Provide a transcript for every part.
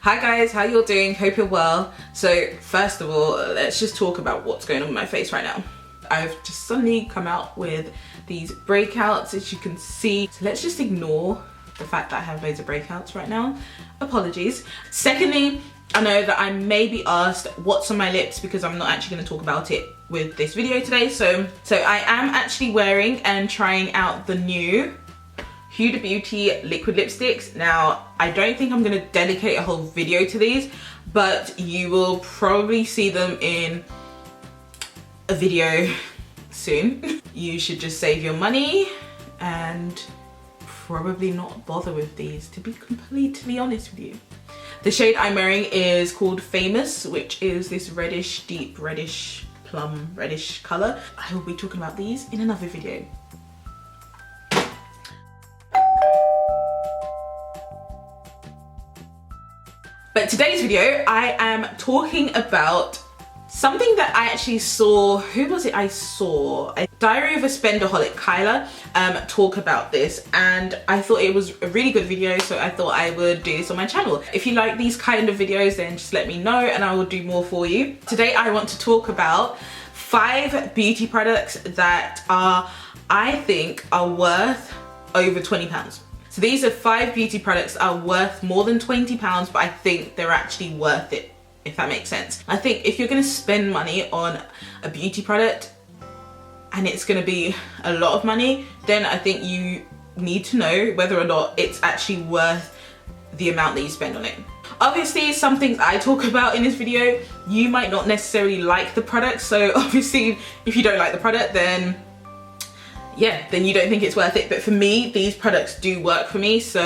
Hi guys, how you're doing? Hope you're well. So first of all, let's just talk about what's going on with my face right now. I've just suddenly come out with these breakouts, as you can see. So let's just ignore the fact that I have loads of breakouts right now. Apologies. Secondly, I know that I may be asked what's on my lips because I'm not actually going to talk about it with this video today. So I am actually wearing and trying out the new Huda Beauty liquid lipsticks. Now, I don't think I'm going to dedicate a whole video to these, but you will probably see them in a video soon. You should just save your money and probably not bother with these, to be completely honest with you. The shade I'm wearing is called Famous, which is this reddish, deep reddish, plum reddish colour. I will be talking about these in another video. But today's video, I am talking about something that I actually saw. Who was it I saw? Diary of a Spendaholic, Kyla, talk about this, and I thought it was a really good video, so I thought I would do this on my channel. If you like these kind of videos, then just let me know and I will do more for you. Today I want to talk about 5 beauty products that I think are worth over £20. So these are 5 beauty products that are worth more than £20, but I think they're actually worth it, if that makes sense. I think if you're gonna spend money on a beauty product and it's gonna be a lot of money, then I think you need to know whether or not it's actually worth the amount that you spend on it. Obviously, some things I talk about in this video, you might not necessarily like the product. So obviously, if you don't like the product, then yeah, then you don't think it's worth it. But for me, these products do work for me, so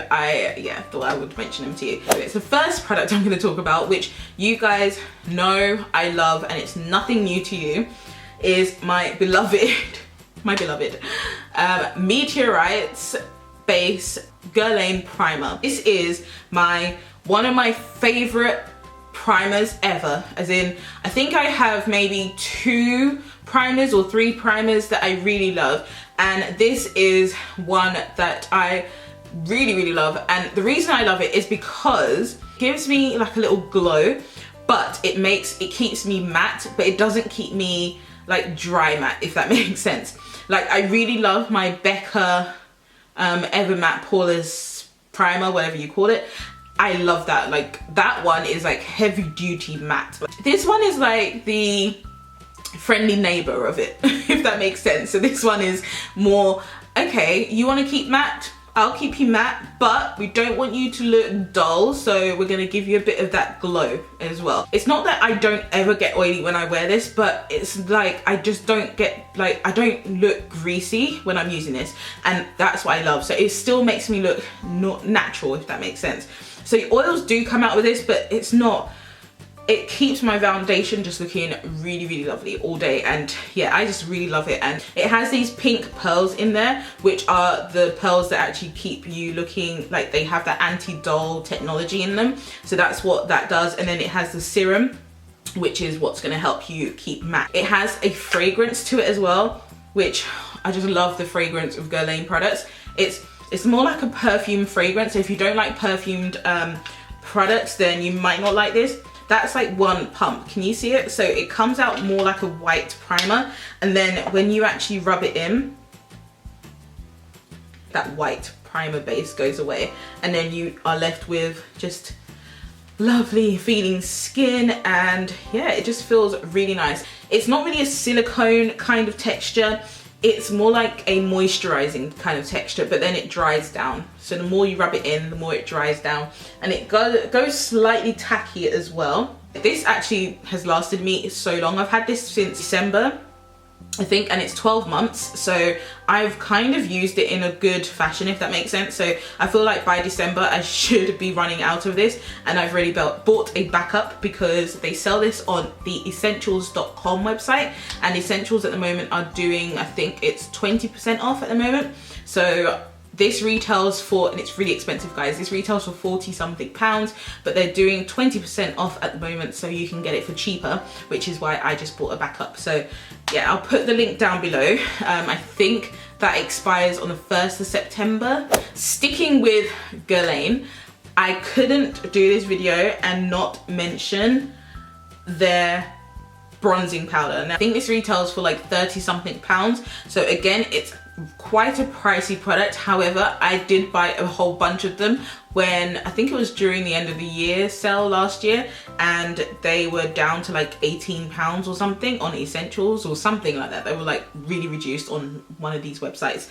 I thought I would mention them to you. So it's the first product I'm going to talk about, which you guys know I love, and it's nothing new to you, is my beloved Meteorites Base Guerlain Primer. This is one of my favorite primers ever, as in I think I have maybe 2 primers or 3 primers that I really love, and this is one that I really love. And the reason I love it is because it gives me like a little glow, but it keeps me matte, but it doesn't keep me like dry matte, if that makes sense. Like, I really love my Becca Ever Matte Poreless primer, whatever you call it. I love that. Like, that one is like heavy duty matte. This one is like the friendly neighbor of it, if that makes sense. So this one is more, okay, you want to keep matte? I'll keep you matte, but we don't want you to look dull, so we're going to give you a bit of that glow as well. It's not that I don't ever get oily when I wear this, but it's like I just don't get, like, I don't look greasy when I'm using this, and that's what I love. So it still makes me look not natural, if that makes sense. So oils do come out with this, but it's not, it keeps my foundation just looking really lovely all day. And yeah, I just really love it. And it has these pink pearls in there, which are the pearls that actually keep you looking like they have that anti-dull technology in them. So that's what that does. And then it has the serum, which is what's going to help you keep matte. It has a fragrance to it as well, which I just love the fragrance of Guerlain products. It's more like a perfume fragrance. So if you don't like perfumed products, then you might not like this. That's like one pump. Can you see it? So it comes out more like a white primer, and then when you actually rub it in, that white primer base goes away, and then you are left with just lovely feeling skin, and yeah, it just feels really nice. It's not really a silicone kind of texture. It's more like a moisturizing kind of texture, but then it dries down. So the more you rub it in, the more it dries down, and it goes slightly tacky as well. This actually has lasted me so long. I've had this since December, I think, and it's 12 months. So I've kind of used it in a good fashion, if that makes sense. So I feel like by December I should be running out of this, and I've already bought a backup because they sell this on the essentials.com website, and Essentials at the moment are doing, I think it's 20% off at the moment. So this retails for, and it's really expensive guys, this retails for 40 something pounds, but they're doing 20% off at the moment, so you can get it for cheaper, which is why I just bought a backup. So yeah, I'll put the link down below. I think that expires on the 1st of September. Sticking with Guerlain, I couldn't do this video and not mention their bronzing powder. Now I think this retails for like 30 something pounds, so again it's quite a pricey product. However, I did buy a whole bunch of them when I think it was during the end of the year sale last year, and they were down to like 18 pounds or something on Essentials or something like that. They were like really reduced on one of these websites.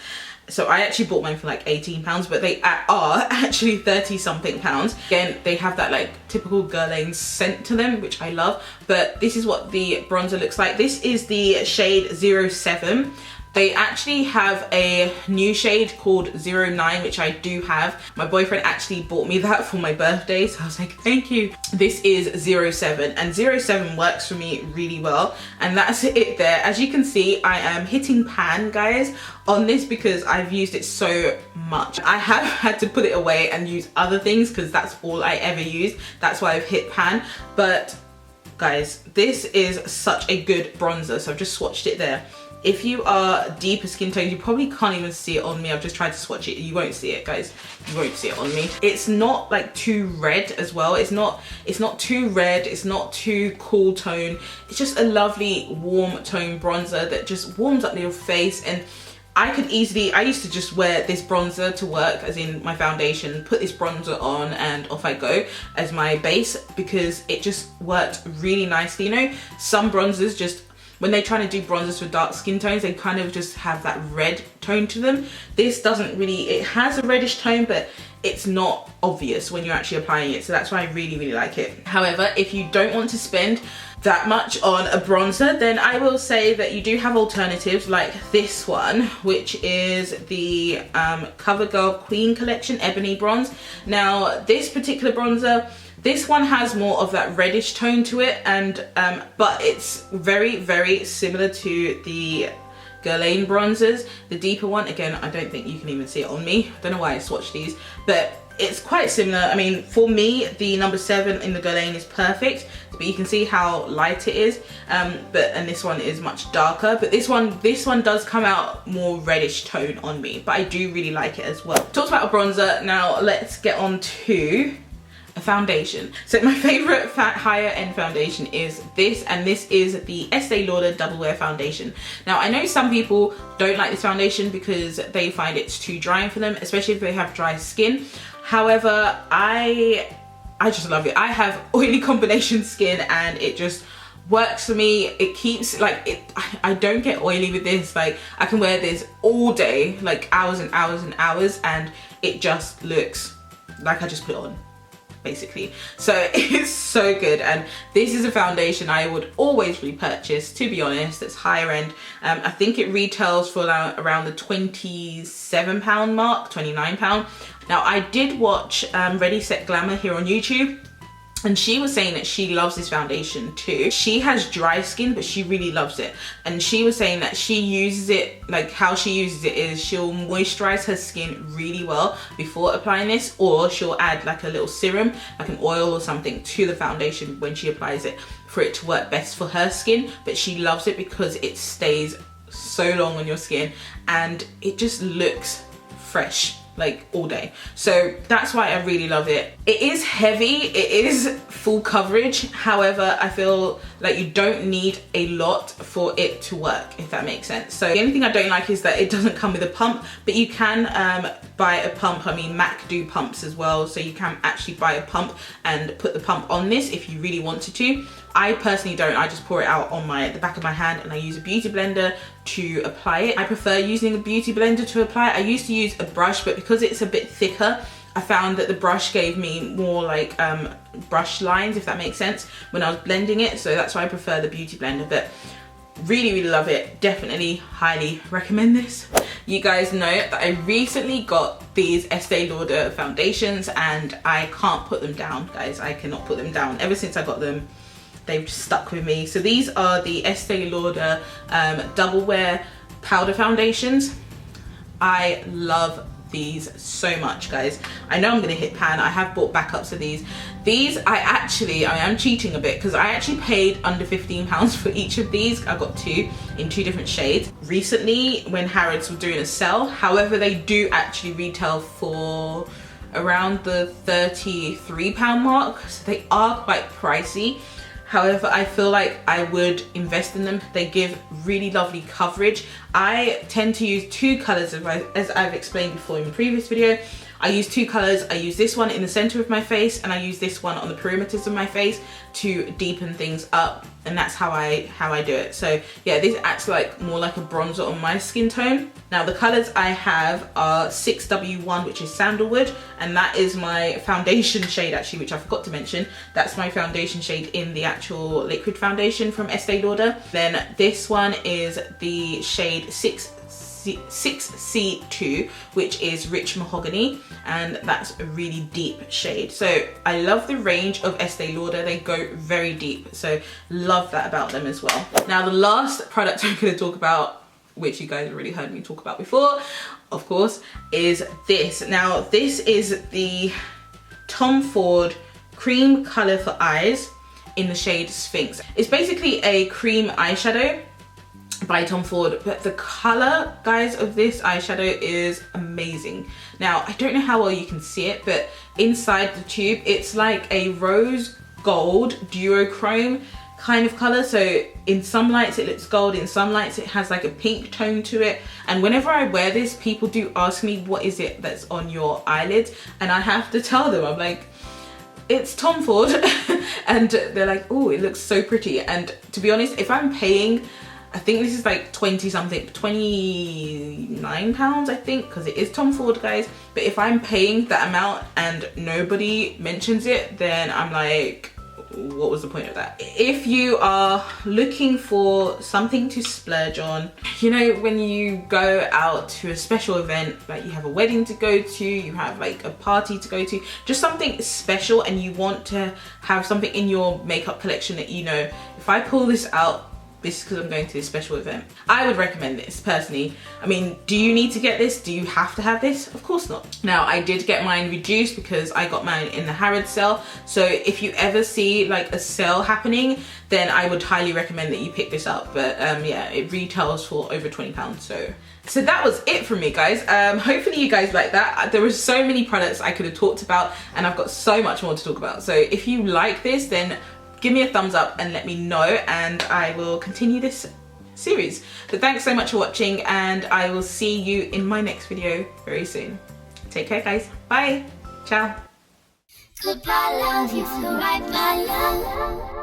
So I actually bought mine for like 18 pounds, but they are actually 30 something pounds. Again, they have that like typical Guerlain scent to them, which I love. But this is what the bronzer looks like. This is the shade 07. They actually have a new shade called 09, which I do have. My boyfriend actually bought me that for my birthday, so I was like, thank you. This is 07, and 07 works for me really well. And that's it there. As you can see, I am hitting pan, guys, on this because I've used it so much. I have had to put it away and use other things because that's all I ever use. That's why I've hit pan. But guys, this is such a good bronzer. So I've just swatched it there. If you are deeper skin tones, you probably can't even see it on me. I've just tried to swatch it. You won't see it, guys. You won't see it on me. It's not like too red as well. It's not too red. It's not too cool tone. It's just a lovely warm tone bronzer that just warms up your face. And I used to just wear this bronzer to work, as in my foundation, put this bronzer on and off I go as my base, because it just worked really nicely. You know, some bronzers just, when they're trying to do bronzers for dark skin tones, they kind of just have that red tone to them. This doesn't really, it has a reddish tone, but it's not obvious when you're actually applying it. So that's why I really, really like it. However, if you don't want to spend that much on a bronzer, then I will say that you do have alternatives like this one, which is the CoverGirl Queen Collection Ebony Bronze. Now, this particular bronzer, this one has more of that reddish tone to it, and but it's very, very similar to the Guerlain bronzers. The deeper one, again, I don't think you can even see it on me. I don't know why I swatched these, but it's quite similar. I mean, for me, the number 7 in the Guerlain is perfect, but you can see how light it is. And this one is much darker, but this one does come out more reddish tone on me, but I do really like it as well. Talked about a bronzer, now let's get on to a foundation. So my favorite higher end foundation is this, and this is the Este Lauder Double Wear Foundation. Now I know some people don't like this foundation because they find it's too drying for them, especially if they have dry skin. However, I just love it. I have oily combination skin and it just works for me. It keeps I don't get oily with this. Like, I can wear this all day, like hours and hours and hours, and it just looks like I just put it on, basically. So it's so good, and this is a foundation I would always repurchase, to be honest. It's higher end. I think it retails for around the £27 mark, £29. Now I did watch Ready Set Glamour here on YouTube, and she was saying that she loves this foundation too. She has dry skin, but she really loves it. And she was saying that she uses it, like how she uses it is she'll moisturize her skin really well before applying this, or she'll add like a little serum, like an oil or something, to the foundation when she applies it for it to work best for her skin. But she loves it because it stays so long on your skin and it just looks fresh like all day. So that's why I really love it. It is heavy, it is full coverage. However, I feel like you don't need a lot for it to work, if that makes sense. So the only thing I don't like is that it doesn't come with a pump, but you can buy a pump. I mean, MAC do pumps as well, so you can actually buy a pump and put the pump on this if you really wanted to. I personally don't. I just pour it out on the back of my hand, and I use a beauty blender to apply it. I prefer using a beauty blender to apply it. I used to use a brush, but because it's a bit thicker, I found that the brush gave me more like brush lines, if that makes sense, when I was blending it. So that's why I prefer the beauty blender. But really, really love it. Definitely highly recommend this. You guys know that I recently got these Este Lauder foundations, and I can't put them down, guys. I cannot put them down. Ever since I got them, they've just stuck with me. So these are the Este Lauder Double Wear Powder Foundations. I love these so much, guys. I know I'm gonna hit pan. I have bought backups of these. These I am cheating a bit because I actually paid under £15 for each of these. I got 2 in 2 different shades recently when Harrods were doing a sale. However, they do actually retail for around the £33 mark, so they are quite pricey. However, I feel like I would invest in them. They give really lovely coverage. I tend to use two colors, as I've explained before in the previous video. I use two colors. I use this one in the center of my face, and I use this one on the perimeters of my face to deepen things up, and that's how I do it. So yeah, this acts like more like a bronzer on my skin tone. Now the colors I have are 6W1, which is sandalwood, and that is my foundation shade actually, which I forgot to mention. That's my foundation shade in the actual liquid foundation from Este Lauder. Then this one is the shade 6C2, which is rich mahogany, and that's a really deep shade. So I love the range of Este Lauder. They go very deep, so love that about them as well. Now the last product I'm going to talk about, which you guys have already heard me talk about before, of course, is this. Now this is the Tom Ford Cream Color for Eyes in the shade Sphinx. It's basically a cream eyeshadow by Tom Ford, but the color, guys, of this eyeshadow is amazing. Now I don't know how well you can see it, but inside the tube it's like a rose gold duochrome kind of color. So in some lights it looks gold, in some lights it has like a pink tone to it, and whenever I wear this, people do ask me, what is it that's on your eyelids? And I have to tell them, I'm like, it's Tom Ford. And they're like, oh, it looks so pretty. And to be honest, if I'm paying, I think this is like 20 something, £29 I think, because it is Tom Ford, guys. But if I'm paying that amount and nobody mentions it, then I'm like, what was the point of that? If you are looking for something to splurge on, you know, when you go out to a special event, like you have a wedding to go to, you have like a party to go to, just something special, and you want to have something in your makeup collection that, you know, if I pull this out, this is because I'm going to this special event, I would recommend this personally. I mean, do you need to get this? Do you have to have this? Of course not. Now I did get mine reduced because I got mine in the Harrods sale. So if you ever see like a sale happening, then I would highly recommend that you pick this up. But yeah, it retails for over £20. So that was it from me, guys. Hopefully you guys like that. There were so many products I could have talked about, and I've got so much more to talk about. So if you like this, then give me a thumbs up and let me know, and I will continue this series. But thanks so much for watching, and I will see you in my next video very soon. Take care, guys. Bye. Ciao. Goodbye, love, you feel right, my love.